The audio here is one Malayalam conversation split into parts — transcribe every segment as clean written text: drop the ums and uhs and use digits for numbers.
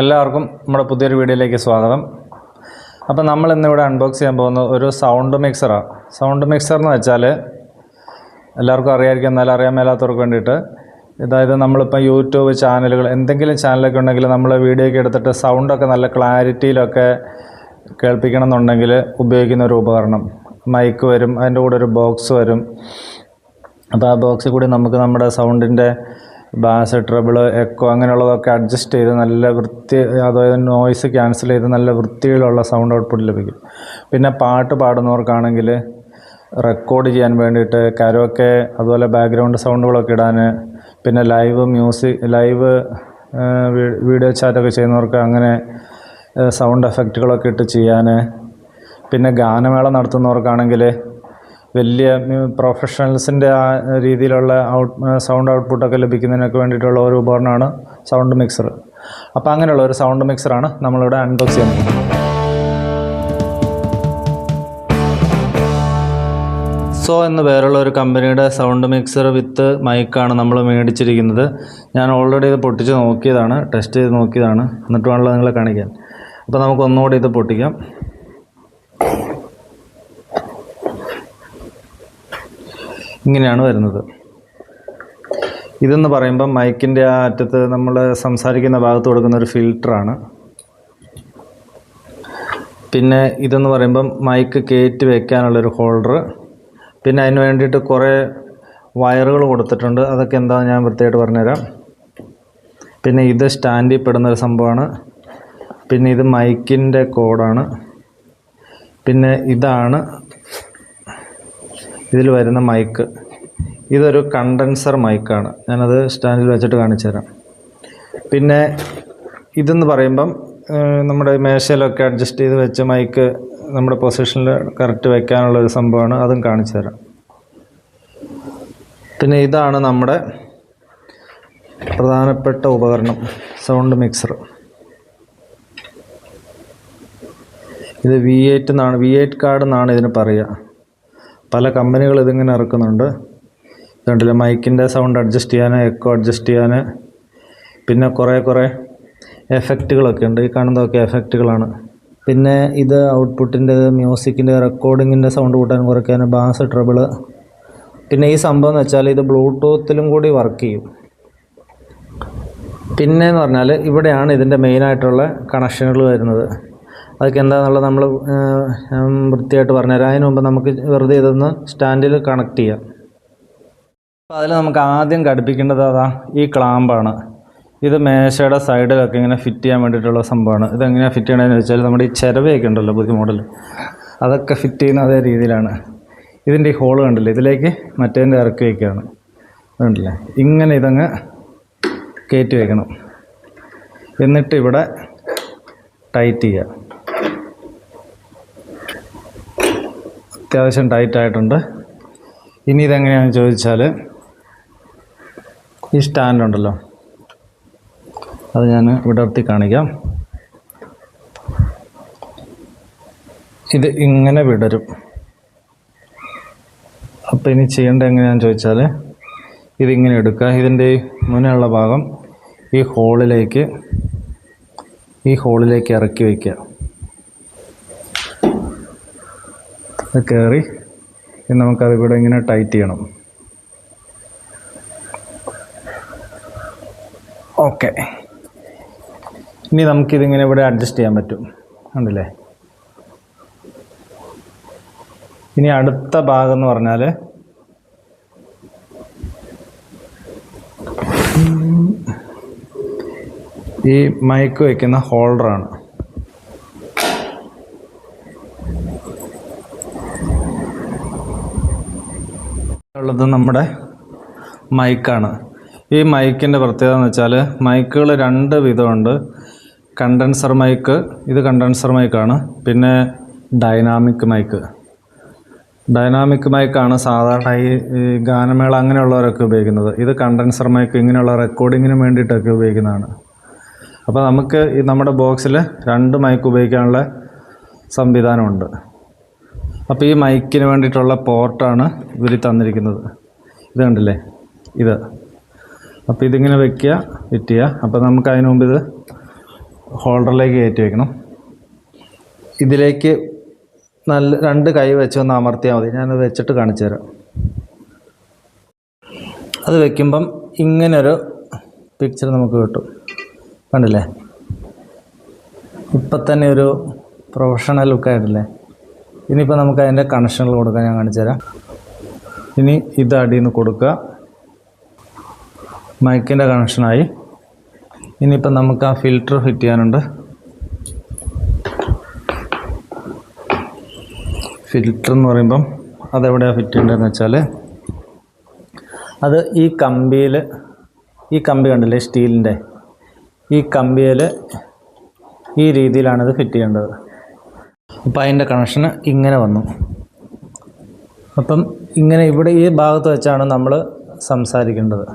എല്ലാവർക്കും നമ്മുടെ പുതിയൊരു വീഡിയോയിലേക്ക് സ്വാഗതം. അപ്പോൾ നമ്മൾ ഇന്നിവിടെ അൺബോക്സ് ചെയ്യാൻ പോകുന്ന ഒരു സൗണ്ട് മിക്സറാണ്. സൗണ്ട് മിക്സർ എന്ന് വെച്ചാൽ എല്ലാവർക്കും അറിയാമായിരിക്കും, എന്നാലും അറിയാൻ മേലാത്തവർക്ക് വേണ്ടിയിട്ട്, അതായത് നമ്മളിപ്പോൾ യൂട്യൂബ് ചാനലുകൾ എന്തെങ്കിലും ചാനലൊക്കെ ഉണ്ടെങ്കിൽ നമ്മൾ വീഡിയോയ്ക്ക് എടുത്തിട്ട് സൗണ്ടൊക്കെ നല്ല ക്ലാരിറ്റിയിലൊക്കെ കേൾപ്പിക്കണം എന്നുണ്ടെങ്കിൽ ഉപയോഗിക്കുന്ന ഒരു ഉപകരണം. മൈക്ക് വരും, അതിൻ്റെ കൂടെ ഒരു ബോക്സ് വരും. അപ്പോൾ ആ ബോക്സിൽ കൂടി നമുക്ക് നമ്മുടെ സൗണ്ടിൻ്റെ ബാസ്, ട്രബിള്, എക്കോ അങ്ങനെയുള്ളതൊക്കെ അഡ്ജസ്റ്റ് ചെയ്ത് നല്ല അതായത് നോയ്സ് ക്യാൻസൽ ചെയ്ത് നല്ല വൃത്തിയിലുള്ള സൗണ്ട് ഔട്ട്പുട്ട് ലഭിക്കും. പിന്നെ പാട്ട് പാടുന്നവർക്കാണെങ്കിൽ റെക്കോർഡ് ചെയ്യാൻ വേണ്ടിയിട്ട് കരോക്കെ, അതുപോലെ ബാക്ക്ഗ്രൗണ്ട് സൗണ്ടുകളൊക്കെ ഇടാൻ, പിന്നെ ലൈവ് വീഡിയോ ചാറ്റൊക്കെ ചെയ്യുന്നവർക്ക് അങ്ങനെ സൗണ്ട് എഫക്റ്റുകളൊക്കെ ഇട്ട് ചെയ്യാൻ, പിന്നെ ഗാനമേള നടത്തുന്നവർക്കാണെങ്കിൽ വലിയ പ്രൊഫഷണൽസിൻ്റെ ആ രീതിയിലുള്ള സൗണ്ട് ഔട്ട്പുട്ടൊക്കെ ലഭിക്കുന്നതിനൊക്കെ വേണ്ടിയിട്ടുള്ള ഒരു ഉപകരണമാണ് സൗണ്ട് മിക്സർ. അപ്പോൾ അങ്ങനെയുള്ള ഒരു സൗണ്ട് മിക്സറാണ് നമ്മളിവിടെ അൺബോക്സ് ചെയ്യാൻ പോകുന്നത്. സോ എന്ന് പേരുള്ള ഒരു കമ്പനിയുടെ സൗണ്ട് മിക്സർ വിത്ത് മൈക്കാണ് നമ്മൾ മേടിച്ചിരിക്കുന്നത്. ഞാൻ ഓൾറെഡി ഇത് പൊട്ടിച്ച് നോക്കിയതാണ്, ടെസ്റ്റ് ചെയ്ത് നോക്കിയതാണ്, എന്നിട്ട് വേണമല്ലോ നിങ്ങളെ കാണിക്കാൻ. അപ്പോൾ നമുക്ക് ഒന്നുകൂടി ഇത് പൊട്ടിക്കാം. ഇങ്ങനെയാണ് വരുന്നത്. ഇതെന്ന് പറയുമ്പം മൈക്കിൻ്റെ ആ അറ്റത്ത് നമ്മൾ സംസാരിക്കുന്ന ഭാഗത്ത് കൊടുക്കുന്ന ഒരു ഫിൽറ്ററാണ്. പിന്നെ ഇതെന്ന് പറയുമ്പം മൈക്ക് കയറ്റി വയ്ക്കാനുള്ളൊരു ഹോൾഡർ. പിന്നെ അതിന് വേണ്ടിയിട്ട് കുറേ വയറുകൾ കൊടുത്തിട്ടുണ്ട്. അതൊക്കെ എന്താണെന്ന് ഞാൻ വൃത്തിയായിട്ട് പറഞ്ഞുതരാം. പിന്നെ ഇത് സ്റ്റാൻഡിൽ പെടുന്നൊരു സംഭവമാണ്. പിന്നെ ഇത് മൈക്കിൻ്റെ കോഡാണ്. പിന്നെ ഇതാണ് ഇതിൽ വരുന്ന മൈക്ക്. ഇതൊരു കണ്ടൻസർ മൈക്കാണ്. ഞാനത് സ്റ്റാൻഡിൽ വെച്ചിട്ട് കാണിച്ചു തരാം. പിന്നെ ഇതെന്ന് പറയുമ്പം നമ്മുടെ മേശയിലൊക്കെ അഡ്ജസ്റ്റ് ചെയ്ത് വെച്ച മൈക്ക് നമ്മുടെ പൊസിഷനിൽ കറക്റ്റ് വെക്കാനുള്ളൊരു സംഭവമാണ്. അതും കാണിച്ചു തരാം. പിന്നെ ഇതാണ് നമ്മുടെ പ്രധാനപ്പെട്ട ഉപകരണം, സൗണ്ട് മിക്സർ. ഇത് V8 കാർഡ് എന്നാണ് ഇതിന് പറയുക. പല കമ്പനികൾ ഇതിങ്ങനെ ഇറക്കുന്നുണ്ട്. ഇതുണ്ടല്ലോ, മൈക്കിൻ്റെ സൗണ്ട് അഡ്ജസ്റ്റ് ചെയ്യാൻ, എക്കോ അഡ്ജസ്റ്റ് ചെയ്യാൻ, പിന്നെ കുറേ എഫക്റ്റുകളൊക്കെ ഉണ്ട്. ഈ കാണുന്നതൊക്കെ എഫക്റ്റുകളാണ്. പിന്നെ ഇത് ഔട്ട്പുട്ടിൻ്റെ, മ്യൂസിക്കിൻ്റെ, റെക്കോർഡിങ്ങിൻ്റെ സൗണ്ട് കൂട്ടാൻ, കുറയ്ക്കാൻ, ബാസ്, ട്രബിള്. പിന്നെ ഈ സംഭവം എന്ന് വെച്ചാൽ ഇത് ബ്ലൂടൂത്തിലും കൂടി വർക്ക് ചെയ്യും. പിന്നെയെന്ന് പറഞ്ഞാൽ ഇവിടെയാണ് ഇതിൻ്റെ മെയിനായിട്ടുള്ള കണക്ഷനുകൾ വരുന്നത്. അതൊക്കെ എന്താണെന്നുള്ളത് നമ്മൾ വൃത്തിയായിട്ട് പറഞ്ഞുതരാം. അതിന് മുമ്പ് നമുക്ക് വെറുതെ ഇതൊന്ന് സ്റ്റാൻഡിൽ കണക്ട് ചെയ്യാം. അപ്പോൾ അതിൽ നമുക്ക് ആദ്യം ഘടിപ്പിക്കേണ്ടത് ഈ ക്ലാമ്പാണ്. ഇത് മേശയുടെ സൈഡിലൊക്കെ ഇങ്ങനെ ഫിറ്റ് ചെയ്യാൻ വേണ്ടിയിട്ടുള്ള സംഭവമാണ്. ഇതെങ്ങനെയാണ് ഫിറ്റ് ചെയ്യണമെന്ന് വെച്ചാൽ നമ്മുടെ ഈ ചിരവയൊക്കെ ഉണ്ടല്ലോ, പുതിയ മോഡൽ, അതൊക്കെ ഫിറ്റ് ചെയ്യുന്ന അതേ രീതിയിലാണ്. ഇതിൻ്റെ ഈ ഹോള് കണ്ടില്ലേ, ഇതിലേക്ക് മറ്റേതിൻ്റെ ഇറക്കി വയ്ക്കുകയാണ്. അതുകൊണ്ടില്ലേ, ഇങ്ങനെ ഇതങ്ങ് കയറ്റി വയ്ക്കണം. എന്നിട്ട് ഇവിടെ ടൈറ്റ് ചെയ്യുക. അത്യാവശ്യം ടൈറ്റായിട്ടുണ്ട്. ഇനി ഇതെങ്ങനെയാണെന്ന് ചോദിച്ചാൽ ഈ സ്റ്റാൻഡുണ്ടല്ലോ, അത് ഞാൻ വിടർത്തി കാണിക്കാം. ഇത് ഇങ്ങനെ വിടരും. അപ്പോൾ ഇനി ചെയ്യേണ്ടത് എങ്ങനെയാണെന്ന് ചോദിച്ചാൽ ഇതിങ്ങനെ എടുക്കുക. ഇതിൻ്റെ മുന്നേയുള്ള ഭാഗം ഈ ഹോളിലേക്ക് ഇറക്കി വയ്ക്കുക. അത് കയറി നമുക്കത് ഇവിടെ ഇങ്ങനെ ടൈറ്റ് ചെയ്യണം. ഓക്കെ, ഇനി നമുക്കിതിങ്ങനെ ഇവിടെ അഡ്ജസ്റ്റ് ചെയ്യാൻ പറ്റും, ഉണ്ടല്ലേ. ഇനി അടുത്ത ഭാഗം എന്ന് പറഞ്ഞാൽ ഈ മൈക്ക് വയ്ക്കുന്ന ഹോൾഡറാണ്. ഉള്ളത് നമ്മുടെ മൈക്കാണ്. ഈ മൈക്കിൻ്റെ പ്രത്യേകത എന്ന് വെച്ചാൽ മൈക്കുകൾ രണ്ട് വിധമുണ്ട്. കണ്ടൻസർ മൈക്ക്, ഇത് കണ്ടൻസർ മൈക്കാണ്. പിന്നെ ഡൈനാമിക് മൈക്കാണ് സാധാരണ ഈ ഗാനമേള അങ്ങനെയുള്ളവരൊക്കെ ഉപയോഗിക്കുന്നത്. ഇത് കണ്ടൻസർ മൈക്ക് ഇങ്ങനെയുള്ള റെക്കോർഡിങ്ങിന് വേണ്ടിയിട്ടൊക്കെ ഉപയോഗിക്കുന്നതാണ്. അപ്പോൾ നമുക്ക് ഈ നമ്മുടെ ബോക്സിൽ രണ്ട് മൈക്ക് ഉപയോഗിക്കാനുള്ള സംവിധാനമുണ്ട്. അപ്പോൾ ഈ മൈക്കിന് വേണ്ടിയിട്ടുള്ള പോർട്ടാണ് ഇവർ തന്നിരിക്കുന്നത്. ഇത് കണ്ടില്ലേ, ഇത്. അപ്പോൾ ഇതിങ്ങനെ വെക്കുക, ഫിറ്റ് ചെയ്യുക. അപ്പോൾ നമുക്ക് അതിന് മുമ്പ് ഇത് ഹോൾഡറിലേക്ക് കയറ്റി വയ്ക്കണം. ഇതിലേക്ക് നല്ല 2 കൈ വെച്ച് ഒന്ന് അമർത്തിയാൽ മതി. ഞാനത് വെച്ചിട്ട് കാണിച്ചു തരാം. അത് വയ്ക്കുമ്പം ഇങ്ങനൊരു പിക്ചർ നമുക്ക് കിട്ടും. കണ്ടില്ലേ? ഇപ്പം തന്നെ ഒരു പ്രൊഫഷണൽ ലുക്കായിട്ടില്ലേ? ഇനിയിപ്പോൾ നമുക്ക് അതിൻ്റെ കണക്ഷനുകൾ കൊടുക്കാൻ ഞാൻ കാണിച്ചു തരാം. ഇനി ഇത് അടിയിൽ നിന്ന് കൊടുക്കുക. മൈക്കിൻ്റെ കണക്ഷനായി. ഇനിയിപ്പം നമുക്ക് ആ ഫിൽറ്റർ ഫിറ്റ് ചെയ്യാനുണ്ട്. ഫിൽറ്റർ എന്ന് പറയുമ്പം അതെവിടെയാണ് ഫിറ്റ് ചെയ്യേണ്ടതെന്ന് വെച്ചാൽ അത് ഈ കമ്പി കണ്ടില്ലേ, സ്റ്റീലിൻ്റെ ഈ കമ്പിയിൽ ഈ രീതിയിലാണിത് ഫിറ്റ് ചെയ്യേണ്ടത്. അപ്പോൾ അതിൻ്റെ കണക്ഷന് ഇങ്ങനെ വന്നു. അപ്പം ഇങ്ങനെ ഇവിടെ ഈ ഭാഗത്ത് വെച്ചാണ് നമ്മൾ സംസാരിക്കേണ്ടത്.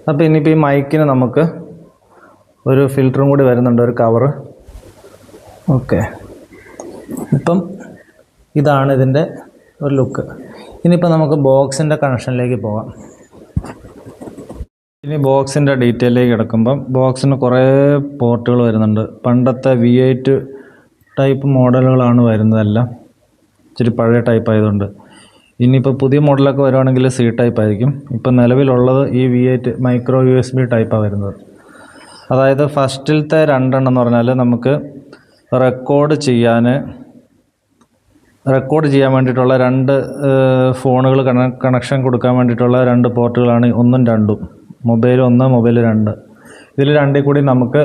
അപ്പോൾ ഇനിയിപ്പോൾ ഈ മൈക്കിന് നമുക്ക് ഒരു ഫിൽറ്ററും കൂടി വരുന്നുണ്ട്, ഒരു കവറ്. ഓക്കെ, ഇപ്പം ഇതാണ് ഇതിൻ്റെ ഒരു ലുക്ക്. ഇനിയിപ്പോൾ നമുക്ക് ബോക്സിൻ്റെ കണക്ഷനിലേക്ക് പോകാം. ഇനി ബോക്സിൻ്റെ ഡീറ്റെയിലേക്ക് കിടക്കുമ്പം ബോക്സിന് കുറേ പോർട്ടുകൾ വരുന്നുണ്ട്. പണ്ടത്തെ V8 ടൈപ്പ് മോഡലുകളാണ് വരുന്നതെല്ലാം. ഇച്ചിരി പഴയ ടൈപ്പ് ആയതുകൊണ്ട്. ഇനിയിപ്പോൾ പുതിയ മോഡലൊക്കെ വരുവാണെങ്കിൽ C ടൈപ്പ് ആയിരിക്കും. ഇപ്പം നിലവിലുള്ളത് ഈ V8 മൈക്രോ USB ടൈപ്പാണ് വരുന്നത്. അതായത് ഫസ്റ്റിലത്തെ 2 എന്ന് പറഞ്ഞാൽ നമുക്ക് റെക്കോർഡ് ചെയ്യാൻ വേണ്ടിയിട്ടുള്ള 2 ഫോണുകൾ കണക്ഷൻ കൊടുക്കാൻ വേണ്ടിയിട്ടുള്ള 2 പോർട്ടുകളാണ് 1ഉം 2ഉം. Mobile 1, mobile 2. ഇതിൽ 2ൽ കൂടി നമുക്ക്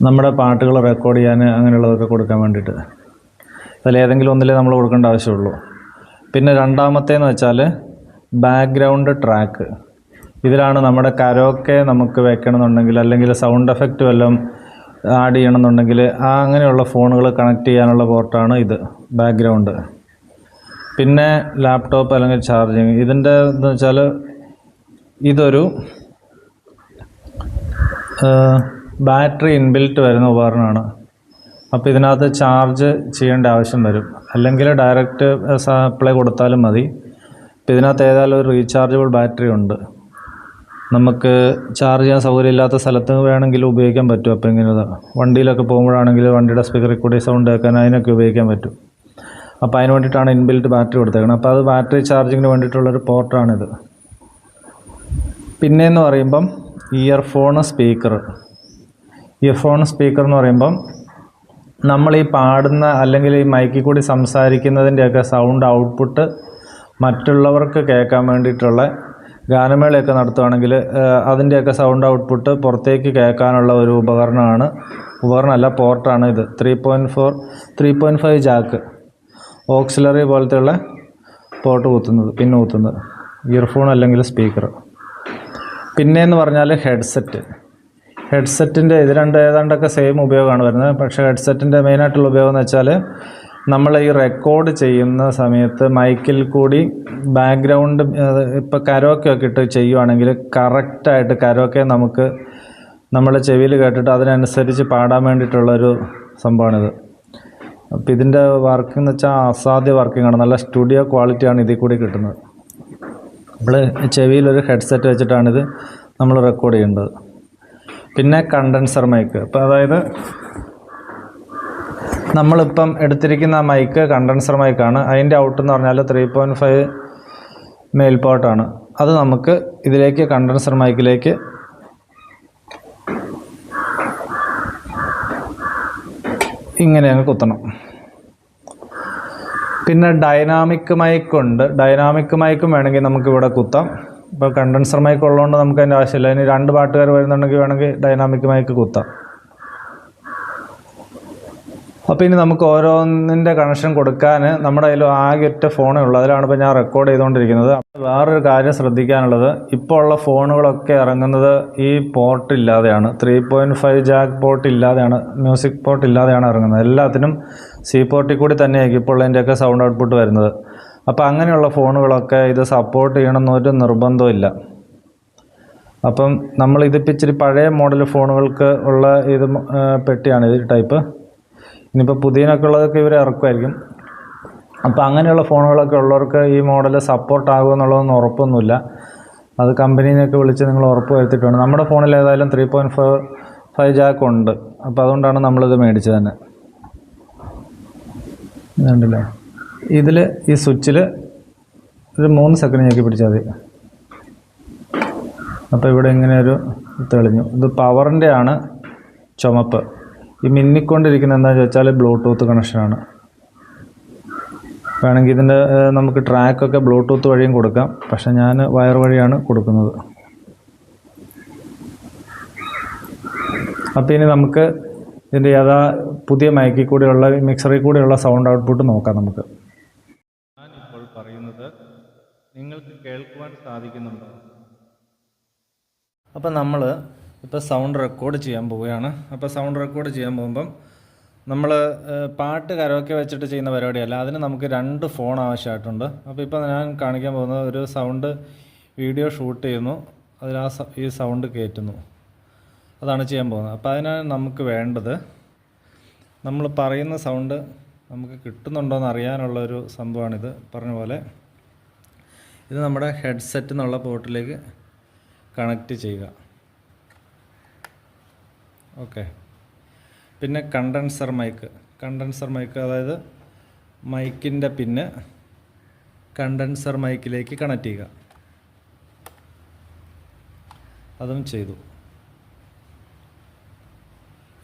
നമ്മുടെ പാട്ടുകൾ റെക്കോർഡ് ചെയ്യാൻ അങ്ങനെയുള്ളതൊക്കെ കൊടുക്കാൻ വേണ്ടിയിട്ട് അതിലേതെങ്കിലും ഒന്നിലേ നമ്മൾ കൊടുക്കേണ്ട ആവശ്യമുള്ളൂ. പിന്നെ രണ്ടാമത്തേന്ന് വെച്ചാൽ ബാക്ക്ഗ്രൗണ്ട് ട്രാക്ക്. ഇതിലാണ് നമ്മുടെ കരോക്കെ നമുക്ക് വെക്കണമെന്നുണ്ടെങ്കിൽ അല്ലെങ്കിൽ സൗണ്ട് എഫക്റ്റ് വല്ലതും ആഡ് ചെയ്യണമെന്നുണ്ടെങ്കിൽ അങ്ങനെയുള്ള ഫോണുകൾ കണക്ട് ചെയ്യാനുള്ള പോർട്ടാണ് ഇത്, ബാക്ക്ഗ്രൗണ്ട്. പിന്നെ ലാപ്ടോപ്പ് അല്ലെങ്കിൽ ചാർജിങ്. ഇതിൻ്റെ എന്ന് വെച്ചാൽ ഇതൊരു ബാറ്ററി ഇൻബിൽറ്റ് വരുന്ന ഉപകരണമാണ്. അപ്പോൾ ഇതിനകത്ത് ചാർജ് ചെയ്യേണ്ട ആവശ്യം വരും. അല്ലെങ്കിൽ ഡയറക്റ്റ് സപ്ലൈ കൊടുത്താലും മതി. അപ്പോൾ ഇതിനകത്ത് ഏതായാലും ഒരു റീചാർജബിൾ ബാറ്ററി ഉണ്ട്. നമുക്ക് ചാർജ് ചെയ്യാൻ സൗകര്യമില്ലാത്ത സ്ഥലത്ത് വേണമെങ്കിൽ ഉപയോഗിക്കാൻ പറ്റും. അപ്പോൾ ഇങ്ങനെ വണ്ടിയിലൊക്കെ പോകുമ്പോഴാണെങ്കിൽ വണ്ടിയുടെ സ്പീക്കറിൽ കൂടി സൗണ്ട് കേൾക്കാൻ അതിനൊക്കെ ഉപയോഗിക്കാൻ പറ്റും. അപ്പോൾ അതിന് വേണ്ടിയിട്ടാണ് ഇൻബിൽറ്റ് ബാറ്ററി കൊടുത്തേക്കുന്നത്. അപ്പോൾ അത് ബാറ്ററി ചാർജിങ്ങിന് വേണ്ടിയിട്ടുള്ളൊരു പോർട്ടാണിത്. പിന്നെയെന്ന് പറയുമ്പം ഇയർഫോൺ സ്പീക്കർ എന്ന് പറയുമ്പം നമ്മൾ ഈ പാടുന്ന അല്ലെങ്കിൽ ഈ മൈക്കിൽ കൂടി സംസാരിക്കുന്നതിൻ്റെയൊക്കെ സൗണ്ട് ഔട്ട്പുട്ട് മറ്റുള്ളവർക്ക് കേൾക്കാൻ വേണ്ടിയിട്ടുള്ള ഗാനമേളയൊക്കെ നടത്തുകയാണെങ്കിൽ അതിൻ്റെയൊക്കെ സൗണ്ട് ഔട്ട്പുട്ട് പുറത്തേക്ക് കേൾക്കാനുള്ള ഒരു ഉപകരണമല്ല, പോർട്ടാണ് ഇത്. 3.5 ജാക്ക് ഓക്സിലറി പോലത്തെയുള്ള പോർട്ട് പിന്ന് കുത്തുന്നത് ഇയർഫോൺ അല്ലെങ്കിൽ സ്പീക്കർ. പിന്നെയെന്ന് പറഞ്ഞാൽ ഹെഡ്സെറ്റിൻ്റെ ഇത് ഏതാണ്ടൊക്കെ സെയിം ഉപയോഗമാണ് വരുന്നത്. പക്ഷേ ഹെഡ്സെറ്റിൻ്റെ മെയിനായിട്ടുള്ള ഉപയോഗം എന്ന് വെച്ചാൽ നമ്മൾ ഈ റെക്കോർഡ് ചെയ്യുന്ന സമയത്ത് മൈക്കിൽ കൂടി ബാക്ക്ഗ്രൗണ്ട് ഇപ്പോൾ കരോക്കെ ഒക്കെ ഇട്ട് ചെയ്യുവാണെങ്കിൽ കറക്റ്റായിട്ട് കരോക്കെ നമുക്ക് നമ്മളെ ചെവിയിൽ കേട്ടിട്ട് അതിനനുസരിച്ച് പാടാൻ വേണ്ടിയിട്ടുള്ളൊരു സംഭവമാണിത്. അപ്പോൾ ഇതിൻ്റെ വർക്കിംഗ് എന്ന് വെച്ചാൽ അസാധ്യ വർക്കിംഗാണ്. നല്ല സ്റ്റുഡിയോ ക്വാളിറ്റിയാണ് ഇതിൽ കൂടി കിട്ടുന്നത്. നമ്മൾ ചെവിയിലൊരു ഹെഡ്സെറ്റ് വെച്ചിട്ടാണിത് നമ്മൾ റെക്കോർഡ് ചെയ്യേണ്ടത്. പിന്നെ കണ്ടൻസർ മൈക്ക്. അപ്പോൾ അതായത് നമ്മളിപ്പം എടുത്തിരിക്കുന്ന മൈക്ക് കണ്ടൻസർ മൈക്കാണ്. അതിൻ്റെ ഔട്ട് എന്ന് പറഞ്ഞാൽ 3.5 മേൽപോട്ടാണ്. അത് നമുക്ക് ഇതിലേക്ക് കണ്ടൻസർ മൈക്കിലേക്ക് ഇങ്ങനെ അങ്ങ് കുത്തണം. പിന്നെ ഡൈനാമിക് മൈക്കുണ്ട്. ഡൈനാമിക് മൈക്കും വേണമെങ്കിൽ നമുക്കിവിടെ കുത്താം. ഇപ്പോൾ കണ്ടൻസർ മൈക്ക് ഉള്ളതുകൊണ്ട് നമുക്ക് അതിൻ്റെ ആവശ്യമില്ല. ഇനി 2 പാട്ടുകാർ വരുന്നുണ്ടെങ്കിൽ വേണമെങ്കിൽ ഡൈനാമിക് മൈക്ക് കുത്താം. അപ്പോൾ ഇനി നമുക്ക് ഓരോന്നിൻ്റെ കണക്ഷൻ കൊടുക്കാൻ നമ്മുടെ കയ്യിൽ ആകെ ഒറ്റ ഫോണേ ഉള്ളൂ. അതിലാണ് ഇപ്പോൾ ഞാൻ റെക്കോർഡ് ചെയ്തുകൊണ്ടിരിക്കുന്നത്. വേറൊരു കാര്യം ശ്രദ്ധിക്കാനുള്ളത്, ഇപ്പോൾ ഉള്ള ഫോണുകളൊക്കെ ഇറങ്ങുന്നത് ഈ പോർട്ട് ഇല്ലാതെയാണ്. 3.5 ജാക്ക് പോർട്ട് ഇല്ലാതെയാണ്, മ്യൂസിക് പോർട്ട് ഇല്ലാതെയാണ് ഇറങ്ങുന്നത്. എല്ലാത്തിനും C പോർട്ടിൽ കൂടി തന്നെയായിരിക്കും ഇപ്പോൾ ഉള്ളതിൻ്റെയൊക്കെ സൗണ്ട് ഔട്ട്പുട്ട് വരുന്നത്. അപ്പോൾ അങ്ങനെയുള്ള ഫോണുകളൊക്കെ ഇത് സപ്പോർട്ട് ചെയ്യണമെന്നൊരു നിർബന്ധമില്ല. അപ്പം നമ്മളിതിപ്പോൾ ഇച്ചിരി പഴയ മോഡൽ ഫോണുകൾക്ക് ഉള്ള ഇത് പെട്ടിയാണ് ഇത് ടൈപ്പ്. ഇനിയിപ്പോൾ പുതിയനൊക്കെ ഉള്ളതൊക്കെ ഇവർ ഇറക്കുമായിരിക്കും. അപ്പോൾ അങ്ങനെയുള്ള ഫോണുകളൊക്കെ ഉള്ളവർക്ക് ഈ മോഡൽ സപ്പോർട്ട് ആകുമെന്നുള്ളതൊന്നും ഉറപ്പൊന്നുമില്ല. അത് കമ്പനീനെയൊക്കെ വിളിച്ച് നിങ്ങൾ ഉറപ്പ് വരുത്തിയിട്ടുണ്ട്. നമ്മുടെ ഫോണിൽ ഏതായാലും 5 ജാക്ക് ഉണ്ട്. അപ്പോൾ അതുകൊണ്ടാണ് നമ്മളിത് മേടിച്ചത് തന്നെ. കണ്ടില്ലേ, ഇതിൽ ഈ സ്വിച്ചിൽ ഒരു 3 സെക്കൻഡ് ഞെക്കി പിടിച്ചാൽ മതി. അപ്പോൾ ഇവിടെ ഇങ്ങനെ ഒരു തെളിഞ്ഞു. ഇത് പവറിൻ്റെ ആണ് ചുമപ്പ്. ഈ മിന്നിക്കൊണ്ടിരിക്കുന്നത് എന്താണെന്ന് വെച്ചാൽ ബ്ലൂടൂത്ത് കണക്ഷനാണ്. വേണമെങ്കിൽ ഇതിൻ്റെ നമുക്ക് ട്രാക്കൊക്കെ ബ്ലൂടൂത്ത് വഴിയും കൊടുക്കാം. പക്ഷെ ഞാൻ വയർ വഴിയാണ് കൊടുക്കുന്നത്. അപ്പോൾ ഇനി നമുക്ക് ഇതിൻ്റെ പുതിയ മൈക്കിൽ കൂടെയുള്ള മിക്സറിൽ കൂടെയുള്ള സൗണ്ട് ഔട്ട്പുട്ട് നോക്കാം നമുക്ക്. ഞാനിപ്പോൾ പറയുന്നത് നിങ്ങൾക്ക് കേൾക്കുവാൻ സാധിക്കുന്നുണ്ടോ? അപ്പോൾ നമ്മൾ ഇപ്പോൾ സൗണ്ട് റെക്കോർഡ് ചെയ്യാൻ പോവുകയാണ്. അപ്പോൾ സൗണ്ട് റെക്കോർഡ് ചെയ്യാൻ പോകുമ്പം നമ്മൾ പാട്ട് കരോക്കെ വെച്ചിട്ട് ചെയ്യുന്ന പരിപാടിയല്ല. അതിന് നമുക്ക് 2 ഫോൺ ആവശ്യമായിട്ടുണ്ട്. അപ്പോൾ ഇപ്പോൾ ഞാൻ കാണിക്കാൻ പോകുന്നത് ഒരു സൗണ്ട് വീഡിയോ ഷൂട്ട് ചെയ്യുന്നു, അതിൽ ഈ സൗണ്ട് കയറ്റുന്നു, അതാണ് ചെയ്യാൻ പോകുന്നത്. അപ്പോൾ അതിനാണ് നമുക്ക് വേണ്ടത്, നമ്മൾ പറയുന്ന സൗണ്ട് നമുക്ക് കിട്ടുന്നുണ്ടോയെന്ന് അറിയാനുള്ളൊരു സംഭവമാണിത്. പറഞ്ഞ പോലെ ഇത് നമ്മുടെ ഹെഡ്സെറ്റ് എന്നുള്ള പോർട്ടിലേക്ക് കണക്റ്റ് ചെയ്യുക. ഓക്കെ. പിന്നെ കണ്ടൻസർ മൈക്ക്, അതായത് മൈക്കിൻ്റെ പിന്ന് കണ്ടൻസർ മൈക്കിലേക്ക് കണക്റ്റ് ചെയ്യുക. അതും ചെയ്തു.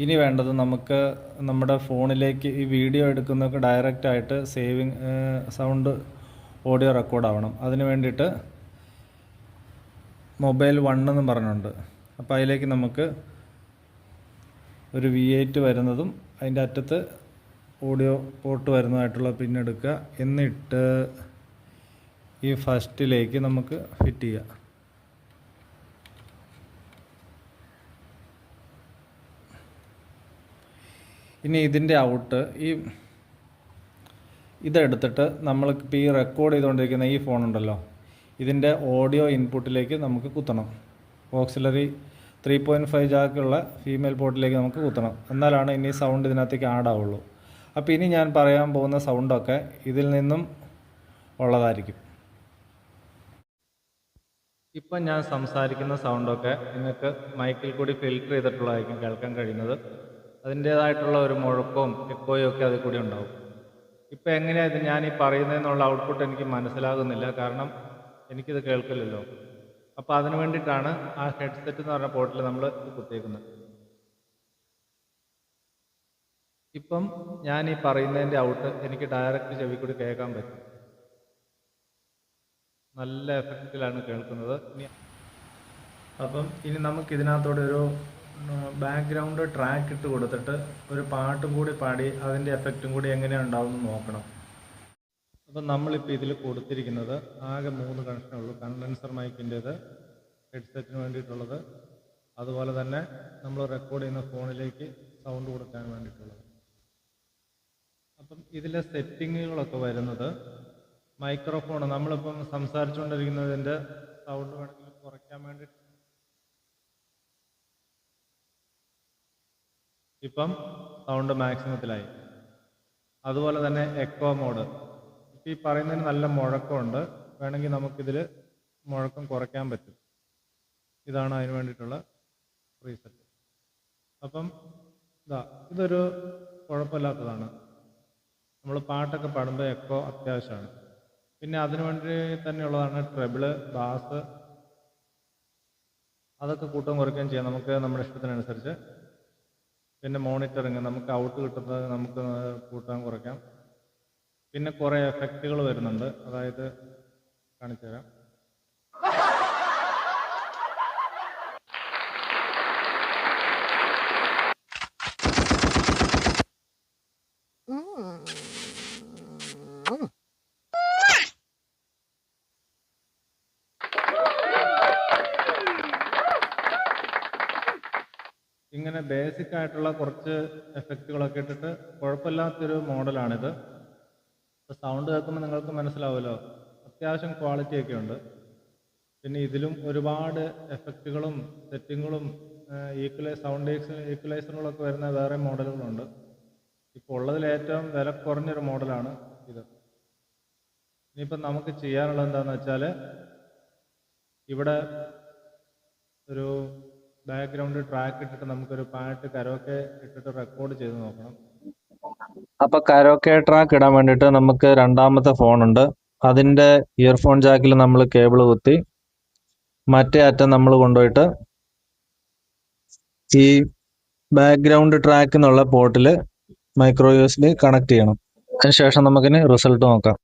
ഇനി വേണ്ടത് നമുക്ക് നമ്മുടെ ഫോണിലേക്ക് ഈ വീഡിയോ എടുക്കുന്നതൊക്കെ ഡയറക്റ്റായിട്ട് സൗണ്ട് ഓഡിയോ റെക്കോർഡ് ആവണം. അതിന് വേണ്ടിയിട്ട് മൊബൈൽ 1 എന്നും പറഞ്ഞുണ്ട്. അപ്പോൾ അതിലേക്ക് നമുക്ക് ഒരു V8 വരുന്നതും അതിൻ്റെ അറ്റത്ത് ഓഡിയോ പോർട്ട് വരുന്നതായിട്ടുള്ള പിന്നെടുക്കുക. എന്നിട്ട് ഈ ഫസ്റ്റിലേക്ക് നമുക്ക് ഫിറ്റ് ചെയ്യുക. ഇനി ഇതിൻ്റെ ഔട്ട് ഇതെടുത്തിട്ട് നമ്മൾക്ക് ഈ റെക്കോർഡ് ചെയ്തുകൊണ്ടിരിക്കുന്ന ഈ ഫോണുണ്ടല്ലോ, ഇതിൻ്റെ ഓഡിയോ ഇൻപുട്ടിലേക്ക് നമുക്ക് കുത്തണം. ഓക്സിലറി 3.5 ജാക്കുള്ള ഫീമെയിൽ പോർട്ടിലേക്ക് നമുക്ക് കുത്തണം. എന്നാലാണ് ഇനി സൗണ്ട് ഇതിനകത്തേക്ക് ആഡ് ആവുള്ളൂ. അപ്പോൾ ഇനി ഞാൻ പറയാൻ പോകുന്ന സൗണ്ടൊക്കെ ഇതിൽ നിന്നും ഉള്ളതായിരിക്കും. ഇപ്പം ഞാൻ സംസാരിക്കുന്ന സൗണ്ടൊക്കെ നിങ്ങൾക്ക് മൈക്കിൽ കൂടി ഫിൽറ്റർ ചെയ്തിട്ടുള്ളതായിരിക്കും കേൾക്കാൻ കഴിയുന്നത്. അതിൻ്റേതായിട്ടുള്ള ഒരു മുഴക്കവും എക്കോയും ഒക്കെ അതിൽ കൂടി ഉണ്ടാവും. ഇപ്പം എങ്ങനെയാണ് ഇത് ഞാൻ ഈ പറയുന്നതെന്നുള്ള ഔട്ട്പുട്ട് എനിക്ക് മനസ്സിലാകുന്നില്ല, കാരണം എനിക്കിത് കേൾക്കില്ലല്ലോ. അപ്പോൾ അതിന് വേണ്ടിയിട്ടാണ് ആ ഹെഡ്സെറ്റ് എന്ന് പറഞ്ഞ പോർട്ടിൽ നമ്മൾ കുത്തിയേക്കുന്നത്. ഇപ്പം ഞാൻ ഈ പറയുന്നതിൻ്റെ ഔട്ട് എനിക്ക് ഡയറക്റ്റ് ചെവി കൂടി കേൾക്കാൻ പറ്റും. നല്ല എഫക്റ്റിലാണ് കേൾക്കുന്നത്. അപ്പം ഇനി നമുക്ക് ഇതിനകത്തോടെ ഒരു ബാക്ക്ഗ്രൗണ്ട് ട്രാക്ക് ഇട്ട് കൊടുത്തിട്ട് ഒരു പാട്ടും കൂടി പാടി അതിൻ്റെ എഫക്റ്റും കൂടി എങ്ങനെയാണ് ഉണ്ടാവുമെന്ന് നോക്കണം. അപ്പം നമ്മളിപ്പോൾ ഇതിൽ കൊടുത്തിരിക്കുന്നത് ആകെ 3 കണക്ഷനേ ഉള്ളൂ. കണ്ടൻസർ മൈക്കിൻ്റേത്, ഹെഡ്സെറ്റിന് വേണ്ടിയിട്ടുള്ളത്, അതുപോലെ തന്നെ നമ്മൾ റെക്കോർഡ് ചെയ്യുന്ന ഫോണിലേക്ക് സൗണ്ട് കൊടുക്കാൻ വേണ്ടിയിട്ടുള്ളത്. അപ്പം ഇതിലെ സെറ്റിങ്ങുകളൊക്കെ വരുന്നത് മൈക്രോഫോൺ നമ്മളിപ്പം സംസാരിച്ചുകൊണ്ടിരിക്കുന്നതിൻ്റെ സൗണ്ട് വേണമെങ്കിൽ കുറയ്ക്കാൻ വേണ്ടി ഇപ്പം സൗണ്ട് മാക്സിമത്തിലായി. അതുപോലെ തന്നെ എക്കോ മോഡ്, ഇപ്പം ഈ പറയുന്നതിന് നല്ല മുഴക്കമുണ്ട്, വേണമെങ്കിൽ നമുക്കിതിൽ മുഴക്കം കുറയ്ക്കാൻ പറ്റും. ഇതാണ് അതിന് വേണ്ടിയിട്ടുള്ള പ്രീസെറ്റ്. അപ്പം ഇതൊരു കുഴപ്പമില്ലാത്തതാണ്. നമ്മൾ പാട്ടൊക്കെ പാടുമ്പോൾ എക്കോ അത്യാവശ്യമാണ്. പിന്നെ അതിനു വേണ്ടി തന്നെയുള്ളതാണ് ട്രെബിള്, ബാസ്, അതൊക്കെ കൂട്ടം കുറയ്ക്കുകയും ചെയ്യാം നമുക്ക് നമ്മുടെ ഇഷ്ടത്തിനനുസരിച്ച്. പിന്നെ മോണിറ്ററിങ്, നമുക്ക് ഔട്ട് കിട്ടുന്നത് നമുക്ക് കൂട്ടാൻ കുറയ്ക്കാം. പിന്നെ കുറേ എഫക്റ്റുകൾ വരുന്നുണ്ട്, അതായത് കാണിച്ചു തരാം. ഇങ്ങനെ ബേസിക് ആയിട്ടുള്ള കുറച്ച് എഫക്റ്റുകളൊക്കെ ഇട്ടിട്ട് കുഴപ്പമില്ലാത്തൊരു മോഡലാണിത്. ഇപ്പോൾ സൗണ്ട് കേൾക്കുമ്പോൾ നിങ്ങൾക്ക് മനസ്സിലാവുമല്ലോ, അത്യാവശ്യം ക്വാളിറ്റിയൊക്കെ ഉണ്ട്. പിന്നെ ഇതിലും ഒരുപാട് എഫക്റ്റുകളും സെറ്റിങ്ങുകളും സൗണ്ട് ഈക്വലൈസറുകളൊക്കെ വരുന്ന വേറെ മോഡലുകളുണ്ട്. ഇപ്പോൾ ഉള്ളതിൽ ഏറ്റവും വില കുറഞ്ഞൊരു മോഡലാണ് ഇത്. ഇനിയിപ്പം നമുക്ക് ചെയ്യാനുള്ളത് എന്താണെന്ന് വെച്ചാൽ, ഇവിടെ ഒരു ബാക്ക്ഗ്രൗണ്ട് ട്രാക്ക് ഇട്ടിട്ട് നമുക്കൊരു പാട്ട് കരോക്കെ ഇട്ടിട്ട് റെക്കോർഡ് ചെയ്ത് നോക്കണം. അപ്പോൾ കരോക്കെ ട്രാക്ക് ഇടാൻ വേണ്ടിയിട്ട് നമുക്ക് രണ്ടാമത്തെ ഫോണുണ്ട്. അതിൻ്റെ ഇയർഫോൺ ജാക്കിൽ നമ്മൾ കേബിൾ കുത്തി മറ്റേ അറ്റം നമ്മൾ കൊണ്ടുപോയിട്ട് ഈ ബാക്ക്ഗ്രൗണ്ട് ട്രാക്ക് എന്നുള്ള പോർട്ടിൽ മൈക്രോ USB കണക്ട് ചെയ്യണം. അതിനുശേഷം നമുക്കിനി റിസൾട്ട് നോക്കാം.